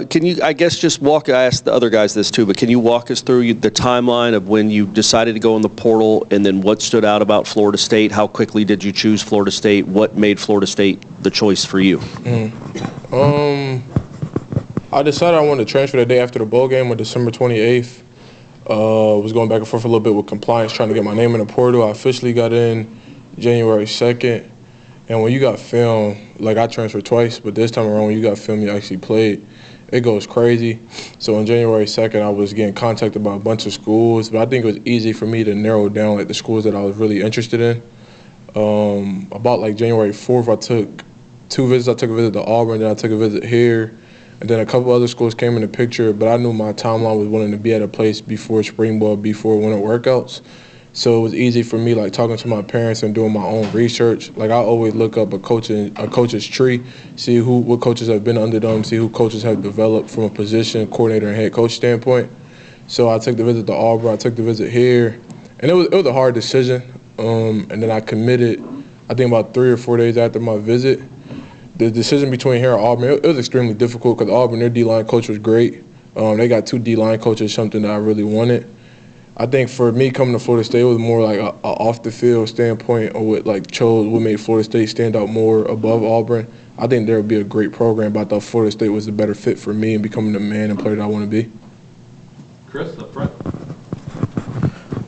Can you, I guess, just walk, I asked the other guys this too, but can you walk us through the timeline of when you decided to go in the portal and then what stood out about Florida State? How quickly did you choose Florida State? What made Florida State the choice for you? I decided I wanted to transfer the day after the bowl game on December 28th. Was going back and forth a little bit with compliance, trying to get my name in the portal. I officially got in January 2nd. And when you got film, like I transferred twice, but this time around when you got film, you actually played. It goes crazy. So on January 2nd, I was getting contacted by a bunch of schools, but I think it was easy for me to narrow down like the schools that I was really interested in. About like January 4th, I took 2 visits. I took a visit to Auburn, then I took a visit here, and then a couple other schools came in the picture, but I knew my timeline was wanting to be at a place before spring ball, before winter workouts. So it was easy for me, like talking to my parents and doing my own research. Like I always look up a coach's tree, see what coaches have been under them, see who coaches have developed from a position, coordinator, and head coach standpoint. So I took the visit to Auburn, I took the visit here, and it was a hard decision. And then I committed, I think about 3 or 4 days after my visit. The decision between here and Auburn, it was extremely difficult because Auburn, their D-line coach was great. They got 2 D-line coaches, something that I really wanted. I think for me coming to Florida State, it was more like a off the field standpoint, or what made Florida State stand out more above Auburn. I think there would be a great program, but I thought Florida State was a better fit for me and becoming the man and player that I want to be. Chris, up front.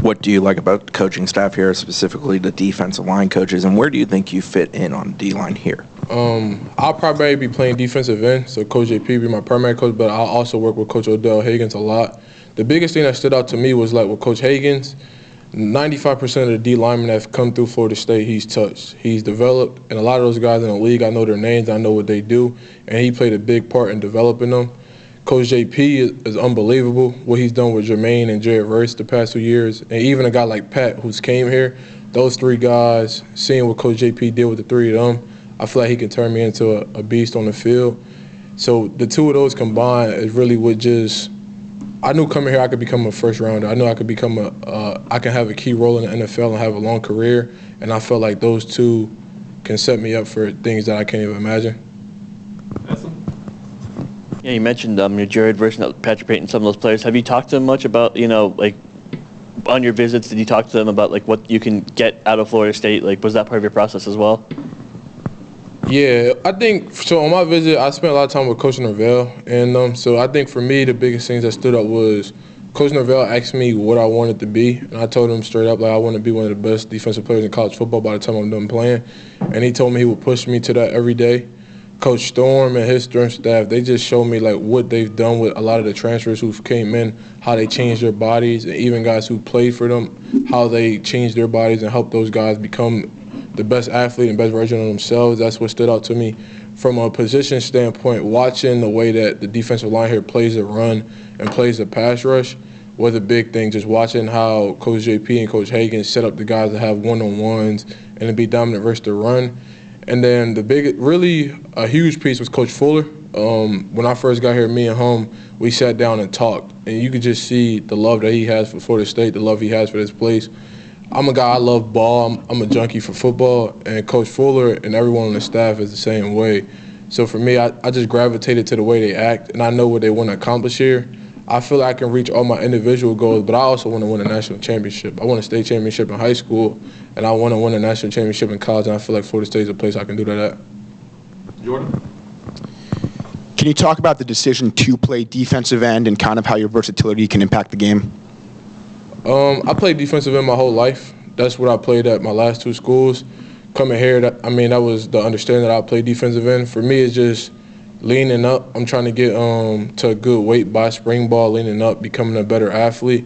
What do you like about the coaching staff here, specifically the defensive line coaches, and where do you think you fit in on D-line here? I'll probably be playing defensive end, so Coach JP be my primary coach, but I'll also work with Coach Odell Higgins a lot. The biggest thing that stood out to me was like with Coach Higgins, 95% of the D linemen that have come through Florida State, he's touched. He's developed, and a lot of those guys in the league, I know their names, I know what they do, and he played a big part in developing them. Coach JP is unbelievable, what he's done with Jermaine and Jared Verse the past 2 years, and even a guy like Pat who's came here, those 3 guys, seeing what Coach JP did with the 3 of them, I feel like he can turn me into a beast on the field. So the 2 of those combined is really what just, I knew coming here I could become a first rounder. I knew I could become I can have a key role in the NFL and have a long career, and I felt like those 2 can set me up for things that I can't even imagine. Yeah, you mentioned Jared Verse and Patrick Payton, some of those players. Have you talked to them much about, like on your visits, did you talk to them about like what you can get out of Florida State? Like, was that part of your process as well? Yeah, I think, so on my visit, I spent a lot of time with Coach Norvell, and so I think for me, the biggest things that stood out was Coach Norvell asked me what I wanted to be, and I told him straight up, like, I want to be one of the best defensive players in college football by the time I'm done playing, and he told me he would push me to that every day. Coach Storm and his strength staff, they just showed me, like, what they've done with a lot of the transfers who came in, how they changed their bodies, and even guys who played for them, how they changed their bodies and helped those guys become the best athlete and best version of themselves. That's what stood out to me. From a position standpoint, watching the way that the defensive line here plays the run and plays the pass rush was a big thing. Just watching how Coach JP and Coach Hagan set up the guys to have one-on-ones and to be dominant versus the run. And then really a huge piece was Coach Fuller. When I first got here, me and him, we sat down and talked. And you could just see the love that he has for Florida State, the love he has for this place. I'm a guy, I love ball. I'm a junkie for football, and Coach Fuller and everyone on the staff is the same way. So for me, I just gravitated to the way they act, and I know what they want to accomplish here. I feel like I can reach all my individual goals, but I also want to win a national championship. I want a state championship in high school, and I want to win a national championship in college, and I feel like Florida State is a place I can do that at. Jordan? Can you talk about the decision to play defensive end and kind of how your versatility can impact the game? I played defensive end my whole life. That's what I played at my last 2 schools. Coming here, that was the understanding that I played defensive end. For me, it's just leaning up. I'm trying to get to a good weight by spring ball, leaning up, becoming a better athlete.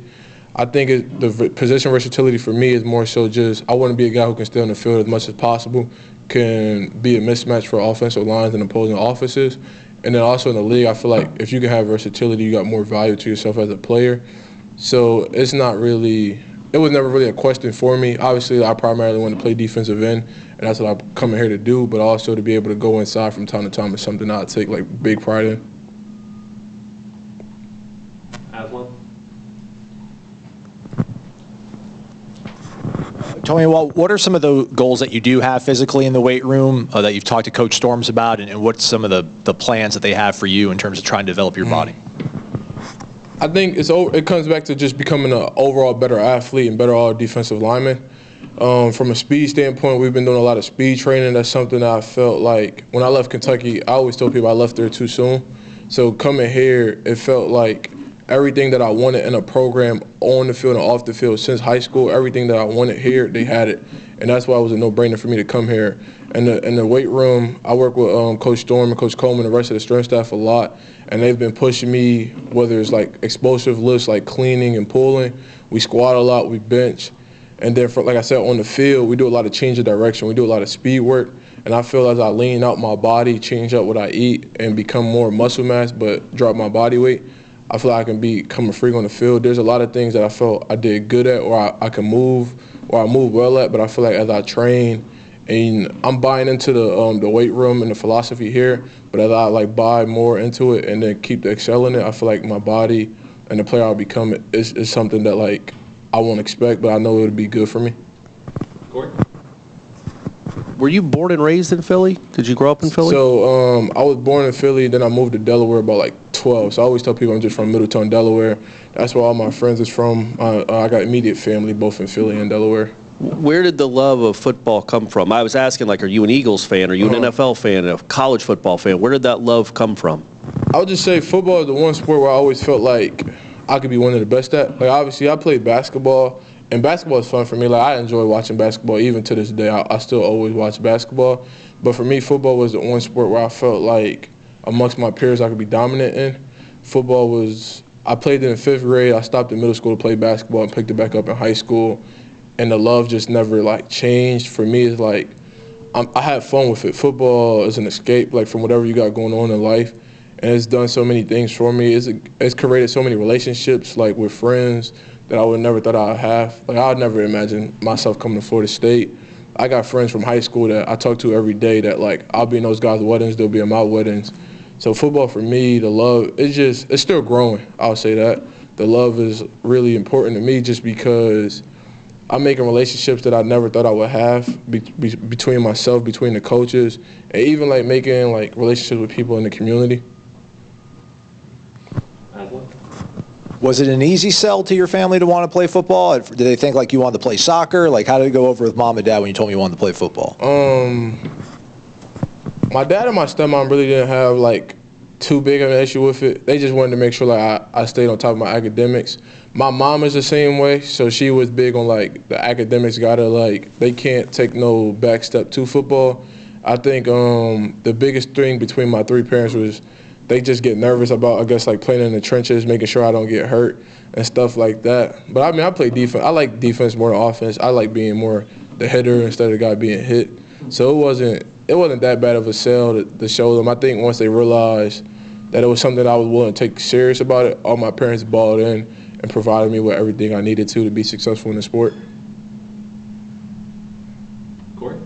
I think the position versatility for me is more so just I want to be a guy who can stay on the field as much as possible, can be a mismatch for offensive lines and opposing offenses. And then also in the league, I feel like if you can have versatility, you got more value to yourself as a player. So it's not really, it was never really a question for me. Obviously, I primarily want to play defensive end, and that's what I'm coming here to do, but also to be able to go inside from time to time is something I take like big pride in. Aslan? Tomiwa, what are some of the goals that you do have physically in the weight room that you've talked to Coach Storms about, and what's some of the plans that they have for you in terms of trying to develop your body? I think it comes back to just becoming an overall better athlete and better all defensive lineman. From a speed standpoint, we've been doing a lot of speed training. That's something that I felt like when I left Kentucky, I always told people I left there too soon. So coming here, it felt like everything that I wanted in a program on the field and off the field since high school, everything that I wanted here, they had it. And that's why it was a no-brainer for me to come here. And in the weight room, I work with Coach Storm and Coach Coleman and the rest of the strength staff a lot. And they've been pushing me, whether it's like explosive lifts like cleaning and pulling. We squat a lot, we bench. And then, like I said, on the field, we do a lot of change of direction. We do a lot of speed work. And I feel as I lean out my body, change up what I eat, and become more muscle mass but drop my body weight, I feel like I can become a freak on the field. There's a lot of things that I felt I did good at or I can move or I move well at, but I feel like as I train, and I'm buying into the weight room and the philosophy here, but as I like buy more into it and then keep excelling it, I feel like my body and the player I'll become is something that like I won't expect, but I know it'll be good for me. Corey? Were you born and raised in Philly? Did you grow up in Philly? So I was born in Philly, then I moved to Delaware about like 12. So I always tell people I'm just from Middletown, Delaware. That's where all my friends is from. I got immediate family both in Philly and Delaware. Where did the love of football come from? I was asking, like, are you an Eagles fan? Are you an NFL fan, a college football fan? Where did that love come from? I would just say football is the one sport where I always felt like I could be one of the best at. Like, obviously, I played basketball, and basketball is fun for me. Like, I enjoy watching basketball. Even to this day, I still always watch basketball. But for me, football was the one sport where I felt like amongst my peers I could be dominant in. Football was – I played it in 5th grade. I stopped in middle school to play basketball and picked it back up in high school. And the love just never, like, changed. For me, it's like I had fun with it. Football is an escape, like, from whatever you got going on in life. And it's done so many things for me. It's created so many relationships, like, with friends that I would never thought I'd have. Like, I would never imagine myself coming to Florida State. I got friends from high school that I talk to every day that, like, I'll be in those guys' weddings, they'll be in my weddings. So football for me, the love, it's still growing, I'll say that. The love is really important to me just because I'm making relationships that I never thought I would have between myself, between the coaches, and even, like, making, like, relationships with people in the community. Was it an easy sell to your family to want to play football? Did they think like you wanted to play soccer? Like, how did it go over with mom and dad when you told me you wanted to play football? My dad and my stepmom really didn't have like too big of an issue with it. They just wanted to make sure like I stayed on top of my academics. My mom is the same way, so she was big on like the academics gotta like they can't take no back step to football. I think the biggest thing between my 3 parents was they just get nervous about, I guess, like playing in the trenches, making sure I don't get hurt and stuff like that. But I mean, I play defense. I like defense more than offense. I like being more the hitter instead of the guy being hit. So it wasn't that bad of a sell to show them. I think once they realized that it was something I was willing to take serious about it, all my parents bought in and provided me with everything I needed to be successful in the sport. Corey?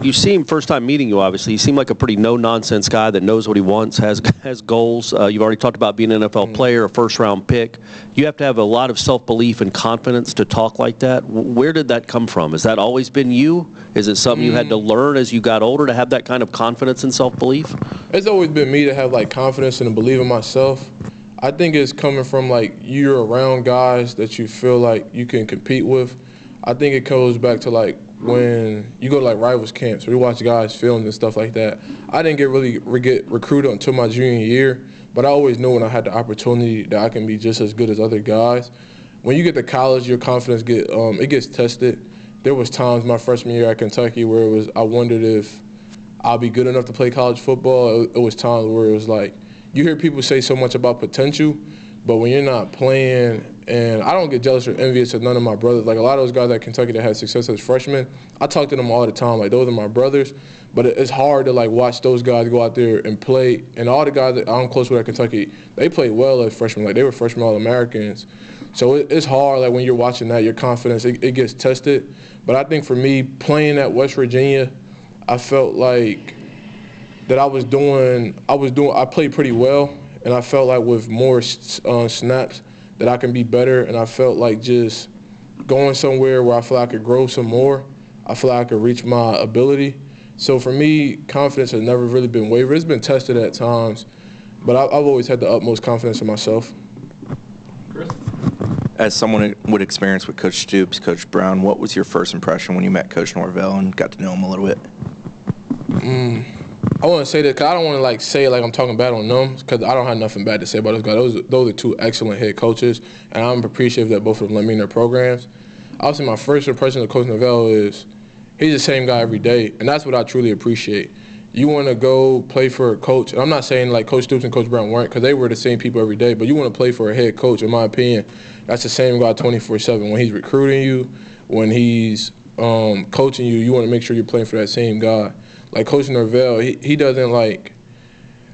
You seem, first time meeting you, obviously, you seem like a pretty no-nonsense guy that knows what he wants, has goals. You've already talked about being an NFL player, a first-round pick. You have to have a lot of self-belief and confidence to talk like that. Where did that come from? Has that always been you? Is it something you had to learn as you got older to have that kind of confidence and self-belief? It's always been me to have, like, confidence and to believe in myself. I think it's coming from, like, you're around guys that you feel like you can compete with. I think it goes back to, like, when you go to like rivals camps, we watch guys films and stuff like that. I didn't get recruited until my junior year, but I always knew when I had the opportunity that I can be just as good as other guys. When you get to college, your confidence gets tested. There was times my freshman year at Kentucky where I wondered if I'll be good enough to play college football. It was times where it was like, you hear people say so much about potential, but when you're not playing, and I don't get jealous or envious of none of my brothers. Like a lot of those guys at Kentucky that had success as freshmen, I talk to them all the time. Like those are my brothers. But it's hard to like watch those guys go out there and play. And all the guys that I'm close with at Kentucky, they played well as freshmen. Like they were freshman All-Americans. So it's hard. Like when you're watching that, your confidence it gets tested. But I think for me, playing at West Virginia, I felt like that I played pretty well, and I felt like with more snaps that I can be better, and I felt like just going somewhere where I feel I could grow some more. I feel like I could reach my ability. So for me, confidence has never really been wavered. It's been tested at times, but I've always had the utmost confidence in myself. Chris? As someone with experience with Coach Stoops, Coach Brown, what was your first impression when you met Coach Norvell and got to know him a little bit? I want to say that because I don't want to say it like I'm talking bad on them, because I don't have nothing bad to say about those guys. Those are two excellent head coaches, and I'm appreciative that both of them let me in their programs. Obviously, my first impression of Coach Norvell is he's the same guy every day, and that's what I truly appreciate. You want to go play for a coach, and I'm not saying like Coach Stoops and Coach Brown weren't, because they were the same people every day, but you want to play for a head coach, in my opinion, that's the same guy 24/7. When he's recruiting you, when he's coaching you, you want to make sure you're playing for that same guy. Like Coach Norvell, he doesn't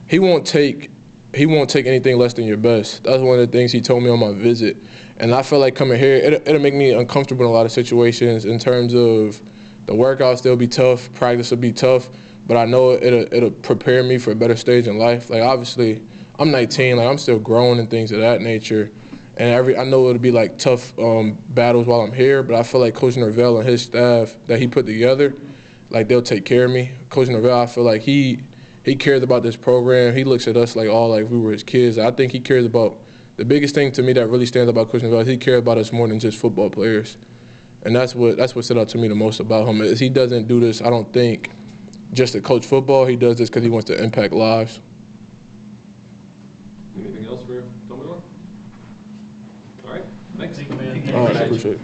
he won't take anything less than your best. That's one of the things he told me on my visit. And I feel like coming here, it'll make me uncomfortable in a lot of situations in terms of the workouts. They'll be tough, practice will be tough, but I know it'll prepare me for a better stage in life. Like obviously, I'm 19, like I'm still growing and things of that nature. And I know it'll be like tough battles while I'm here, but I feel like Coach Norvell and his staff that he put together, like they'll take care of me. Coach Norvell, I feel like he cares about this program. He looks at us like we were his kids. I think he cares about, the biggest thing to me that really stands out about Coach Norvell is he cares about us more than just football players. And that's what stood out to me the most about him is he doesn't do this, I don't think, just to coach football. He does this because he wants to impact lives. Anything else for Tomiwa? All right, thanks. All right, appreciate it.